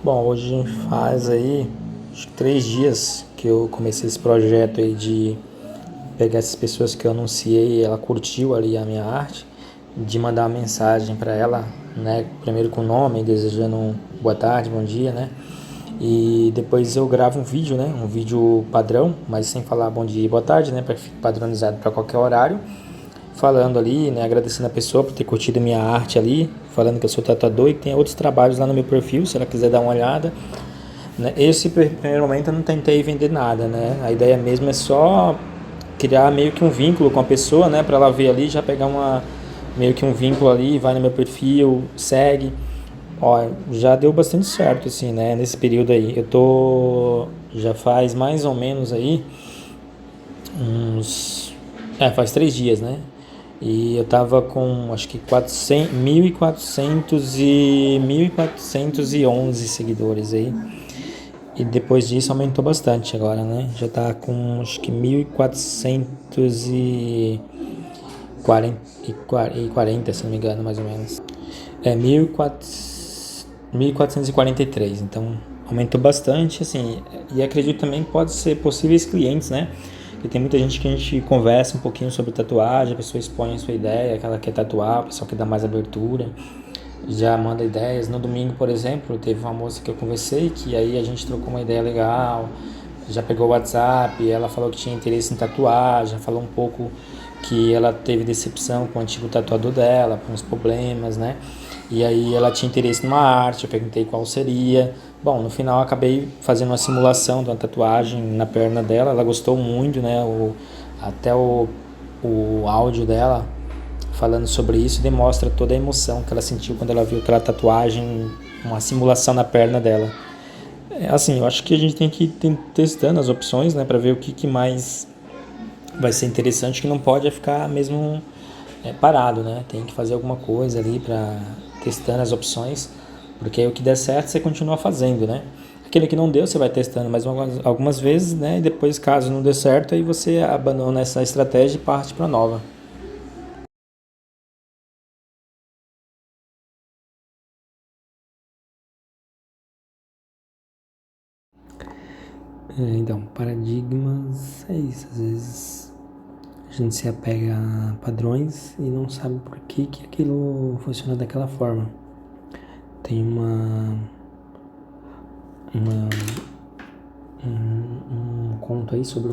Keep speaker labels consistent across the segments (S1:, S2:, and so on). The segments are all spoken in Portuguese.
S1: Bom, hoje faz aí acho que 3 dias que eu comecei esse projeto aí de pegar essas pessoas que eu anunciei, ela curtiu ali a minha arte, de mandar uma mensagem para ela, né? Primeiro com o nome, desejando boa tarde, bom dia, né? E depois eu gravo um vídeo, né? Um vídeo padrão, mas sem falar bom dia e boa tarde, né? Para ficar padronizado para qualquer horário. Falando ali, né? Agradecendo a pessoa por ter curtido minha arte ali, falando que eu sou tatuador e que tem outros trabalhos lá no meu perfil, se ela quiser dar uma olhada. Né? Esse primeiro momento eu não tentei vender nada, né? A ideia mesmo é só criar meio que um vínculo com a pessoa, né? Para ela ver ali, já pegar meio que um vínculo ali, vai no meu perfil, segue. Ó, já deu bastante certo, assim, né? Nesse período aí. Já faz mais ou menos aí uns. Faz 3 dias, né? E eu tava com acho que 400, 1.411 seguidores aí. E depois disso aumentou bastante agora, né? Já tá com acho que 1.440, se não me engano, mais ou menos. É 1.443, então aumentou bastante, assim. E acredito também que pode ser possíveis clientes, né? Porque tem muita gente que a gente conversa um pouquinho sobre tatuagem, a pessoa expõe a sua ideia, que ela quer tatuar, o pessoal quer dar mais abertura, já manda ideias. No domingo, por exemplo, teve uma moça que eu conversei, que aí a gente trocou uma ideia legal, já pegou o WhatsApp, ela falou que tinha interesse em tatuagem, falou um pouco que ela teve decepção com o antigo tatuador dela, com os problemas, né? E aí ela tinha interesse numa arte, eu perguntei qual seria. Bom, no final eu acabei fazendo uma simulação de uma tatuagem na perna dela, ela gostou muito, né? Até o áudio dela falando sobre isso demonstra toda a emoção que ela sentiu quando ela viu aquela tatuagem, uma simulação na perna dela. Assim, eu acho que a gente tem que ir testando as opções, né, para ver o que mais vai ser interessante, que não pode ficar mesmo parado, né? Tem que fazer alguma coisa ali para testando as opções, porque aí o que der certo você continua fazendo, né? Aquele que não deu você vai testando mais algumas vezes, né? E depois, caso não dê certo, aí você abandona essa estratégia e parte para nova. Então, paradigmas é isso. Às vezes a gente se apega a padrões e não sabe por que aquilo funciona daquela forma. Tem uma um conto aí sobre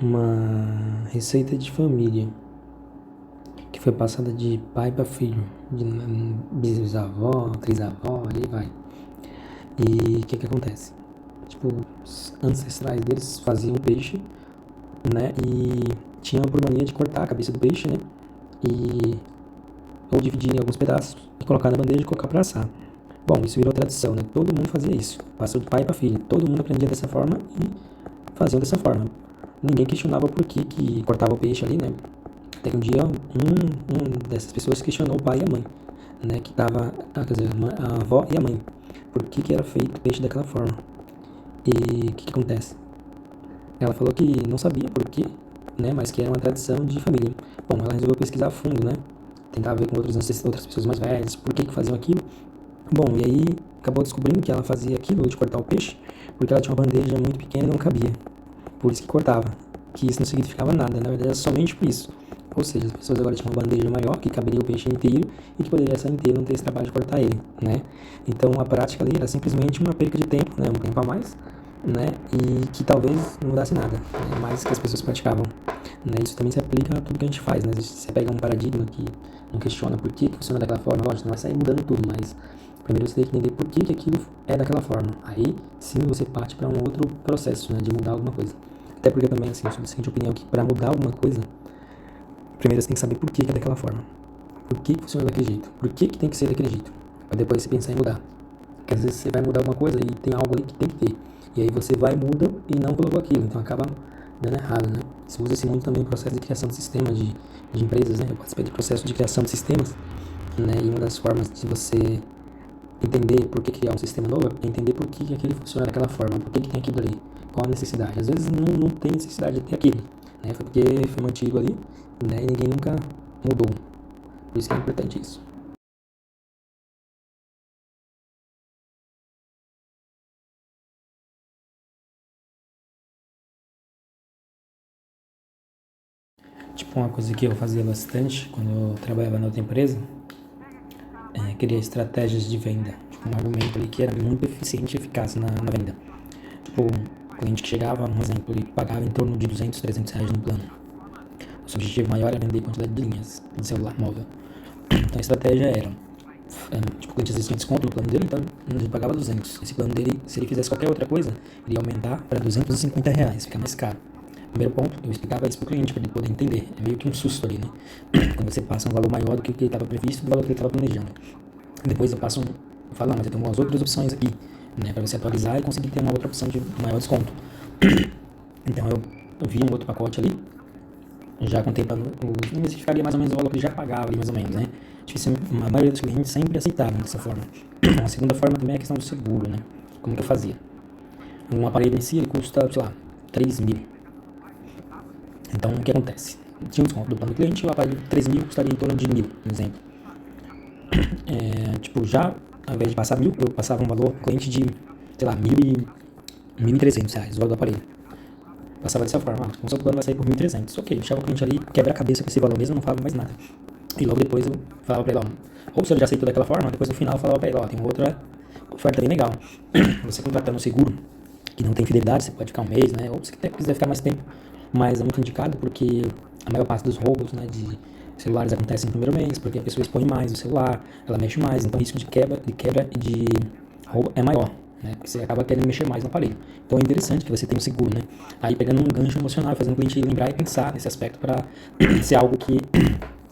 S1: uma receita de família que foi passada de pai para filho, de bisavó, trisavó, aí vai. E o que acontece? Tipo, os ancestrais deles faziam peixe, né? E tinham por mania de cortar a cabeça do peixe, né? E ou dividir em alguns pedaços e colocar na bandeja e colocar para assar. Bom, isso virou tradição, né? Todo mundo fazia isso. Passou de pai para filho. Todo mundo aprendia dessa forma e fazia dessa forma. Ninguém questionava por que cortava o peixe ali, né? Até que um dia um dessas pessoas questionou o pai e a mãe, né? Que tava, quer dizer, a avó e a mãe. Por que era feito o peixe daquela forma? E o que acontece? Ela falou que não sabia por quê, né? Mas que era uma tradição de família. Bom, ela resolveu pesquisar a fundo, né? Tentar ver com outras pessoas mais velhas, por que faziam aquilo. Bom, e aí acabou descobrindo que ela fazia aquilo de cortar o peixe porque ela tinha uma bandeja muito pequena e não cabia. Por isso que cortava. Que isso não significava nada, na verdade era somente por isso. Ou seja, as pessoas agora tinham uma bandeja maior que caberia o peixe inteiro e que poderia ser inteiro, não ter esse trabalho de cortar ele, né? Então a prática ali era simplesmente uma perca de tempo, né? Um tempo a mais, né? E que talvez não mudasse nada, né? Mas que as pessoas praticavam, né? Isso também se aplica a tudo que a gente faz, né? Você pega um paradigma que não questiona por que funciona daquela forma, lógico, não vai sair mudando tudo, mas primeiro você tem que entender por que aquilo é daquela forma. Aí sim você parte para um outro processo, né? De mudar alguma coisa. Até porque também, assim, eu sou da seguinte opinião que para mudar alguma coisa, primeiro você tem que saber por que é daquela forma. Por que funciona daquele jeito? Por que tem que ser daquele jeito? Para depois você pensar em mudar. Porque às vezes você vai mudar alguma coisa e tem algo ali que tem que ter. E aí você vai, muda e não colocou aquilo. Então acaba dando errado, né? Se usa-se muito também o processo de criação de sistemas de empresas, né? Eu participei do processo de criação de sistemas, né? E uma das formas de você entender por que criar um sistema novo é entender por que aquele funciona daquela forma, por que tem aquilo ali, qual a necessidade. Às vezes não tem necessidade de ter aquilo, né? Foi porque foi mantido ali, né? E ninguém nunca mudou. Por isso que é importante isso. Tipo, uma coisa que eu fazia bastante quando eu trabalhava na outra empresa criar estratégias de venda. Tipo, um argumento ali que era muito eficiente e eficaz na venda. Tipo, o cliente que chegava, um exemplo, ele pagava em torno de 200, 300 reais no plano. O seu objetivo maior era vender quantidade de linhas de celular móvel. Então a estratégia era, tipo, o cliente às vezes tinha desconto no plano dele, então ele pagava 200. Esse plano dele, se ele fizesse qualquer outra coisa, ele ia aumentar para 250 reais, fica mais caro. Primeiro ponto, eu explicava isso pro cliente para ele poder entender. É meio que um susto ali, né? Quando você passa um valor maior do que ele estava previsto, do valor que ele estava planejando. Depois eu passo eu falo, não, mas eu tenho umas outras opções aqui, né? Para você atualizar e conseguir ter uma outra opção de maior desconto. Então eu vi um outro pacote ali, já contei para o ficaria mais ou menos o valor que ele já pagava ali, mais ou menos, né? A maioria dos clientes sempre aceitavam dessa forma. A segunda forma também é a questão do seguro, né? Como que eu fazia? Um aparelho em si, ele custa, sei lá, 3 mil. Então, o que acontece? Tinha um desconto do plano do cliente, o aparelho de 3 mil custaria em torno de 1.000, por exemplo. Tipo, já, ao invés de passar 1.000, eu passava um valor cliente de, sei lá, 1.300 reais, o valor do aparelho. Passava dessa forma, o seu plano vai sair por 1.300. Ok, deixava o cliente ali, quebra a cabeça com esse valor mesmo, não falava mais nada. E logo depois eu falava pra ele, ó, ou se ele já aceitou daquela forma, depois no final eu falava pra ele, ó, tem outra oferta bem legal. Você contratando um seguro que não tem fidelidade, você pode ficar um mês, né? Ou se quiser ficar mais tempo, mas é muito indicado porque a maior parte dos roubos, né, de celulares acontecem no primeiro mês, porque a pessoa expõe mais o celular, ela mexe mais, então o risco de quebra e de roubo é maior, né? Porque você acaba querendo mexer mais no aparelho. Então é interessante que você tenha um seguro, né? Aí pegando um gancho emocional, fazendo o cliente lembrar e pensar nesse aspecto para ser algo que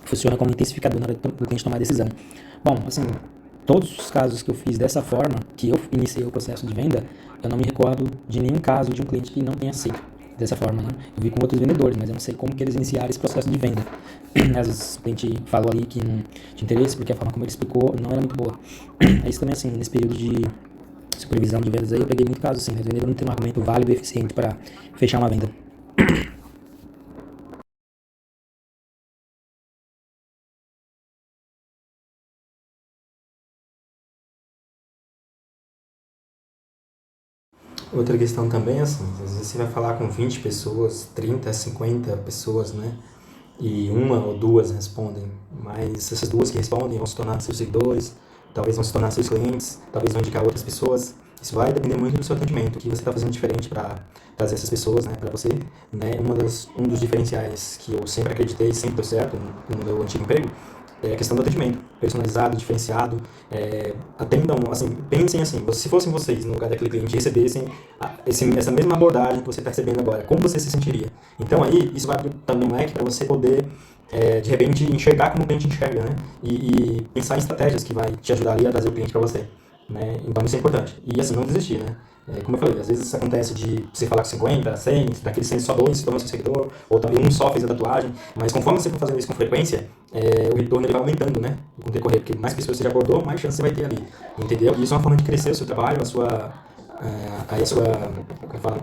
S1: funciona como intensificador na hora do cliente tomar a decisão. Bom, assim, todos os casos que eu fiz dessa forma, que eu iniciei o processo de venda, eu não me recordo de nenhum caso de um cliente que não tenha aceito dessa forma, né? Eu vi com outros vendedores, mas eu não sei como que eles iniciaram esse processo de venda. Às vezes o cliente falou ali que não tinha interesse, porque a forma como ele explicou não era muito boa. É isso também, assim, nesse período de supervisão de vendas aí, eu peguei muito caso, assim, né? O vendedor não tem um argumento válido e eficiente para fechar uma venda.
S2: Outra questão também é assim, às vezes você vai falar com 20 pessoas, 30, 50 pessoas, né? E uma ou duas respondem, mas essas duas que respondem vão se tornar seus seguidores, talvez vão se tornar seus clientes, talvez vão indicar outras pessoas. Isso vai depender muito do seu atendimento, o que você está fazendo diferente para trazer essas pessoas, né, para você, né? Um dos diferenciais que eu sempre acreditei, sempre deu certo no meu antigo emprego, é a questão do atendimento, personalizado, diferenciado, atendam, assim, pensem assim, se fossem vocês no lugar daquele cliente recebessem essa mesma abordagem que você está recebendo agora, como você se sentiria? Então aí, isso vai abrir um leque para você poder, de repente, enxergar como o cliente enxerga, né? E pensar em estratégias que vai te ajudar ali a trazer o cliente para você, né? Então isso é importante. E assim, não desistir, né? Como eu falei, às vezes acontece de você falar com 50, 100, daquele 100 só dois se tornou seu seguidor, ou também um só fez a tatuagem, mas conforme você for fazendo isso com frequência, o retorno ele vai aumentando, né? Com o decorrer, porque mais pessoas você já abordou, mais chance você vai ter ali, entendeu? E isso é uma forma de crescer o seu trabalho, aí a sua, como eu falo,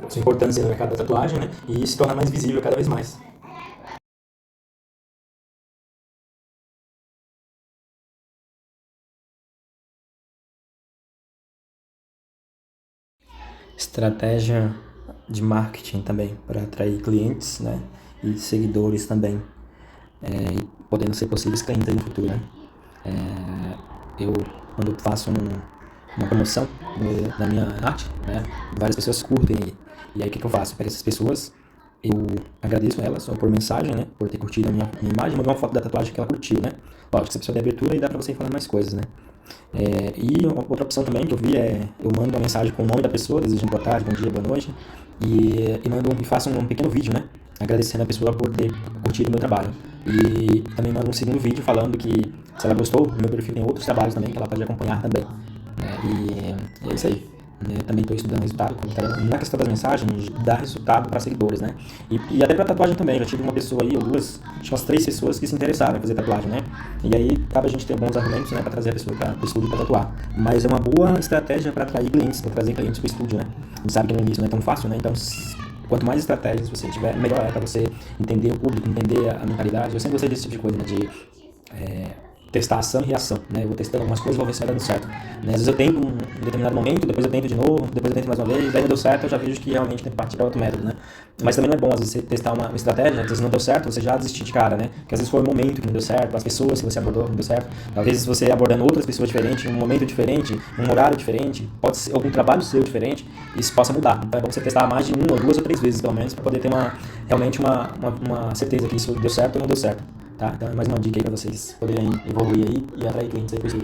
S2: a sua importância no mercado da tatuagem, né? E se tornar mais visível cada vez mais.
S3: Estratégia de marketing também para atrair clientes, né? E seguidores também, e podendo ser possíveis clientes aí no futuro, né? Eu, quando faço uma promoção da minha arte, né? Várias pessoas curtem e aí o que eu faço? Eu pego essas pessoas, eu agradeço elas ou por mensagem, né? Por ter curtido a minha imagem, mando uma foto da tatuagem que ela curtiu, né? Lógico, se a pessoa der abertura, aí dá pra você ir falando mais coisas, né? E outra opção também que eu vi é, eu mando uma mensagem com o nome da pessoa, desejando boa tarde, bom dia, boa noite, e faço um pequeno vídeo, né? Agradecendo a pessoa por ter curtido o meu trabalho. E também mando um segundo vídeo falando que se ela gostou, no meu perfil tem outros trabalhos também que ela pode acompanhar também. E é isso aí. Também estou estudando resultado. Na questão das mensagens, dá resultado para seguidores, né? E até para tatuagem também. Já tive uma pessoa aí, ou duas, acho umas 3 pessoas que se interessaram em fazer tatuagem, né? E aí, cabe a gente ter bons argumentos, né, para trazer a pessoa para o estúdio para tatuar. Mas é uma boa estratégia para atrair clientes, para trazer clientes para o estúdio, né? A gente sabe que no início não é tão fácil, né? Então, quanto mais estratégias você tiver, melhor é para você entender o público, entender a mentalidade. Eu sempre gostei desse tipo de coisa, né? De testar ação e reação, né? Eu vou testando algumas coisas, vou ver se vai dando certo, né? Às vezes eu tento um determinado momento, depois eu tento de novo, depois eu tento mais uma vez, daí não deu certo, eu já vejo que realmente tem que partir para outro método, né? Mas também não é bom, às vezes, você testar uma estratégia, às vezes não deu certo, você já desistir de cara, né? Porque às vezes foi o momento que não deu certo, as pessoas que você abordou não deu certo, às vezes você abordando outras pessoas diferentes, em um momento diferente, um horário diferente, pode ser algum trabalho seu diferente, isso possa mudar. Então é bom você testar mais de 1 ou 2 ou 3 vezes, pelo menos, para poder ter realmente uma certeza que isso deu certo ou não deu certo. Tá? Então é mais uma dica aí para vocês poderem evoluir aí e atrair clientes aí por isso.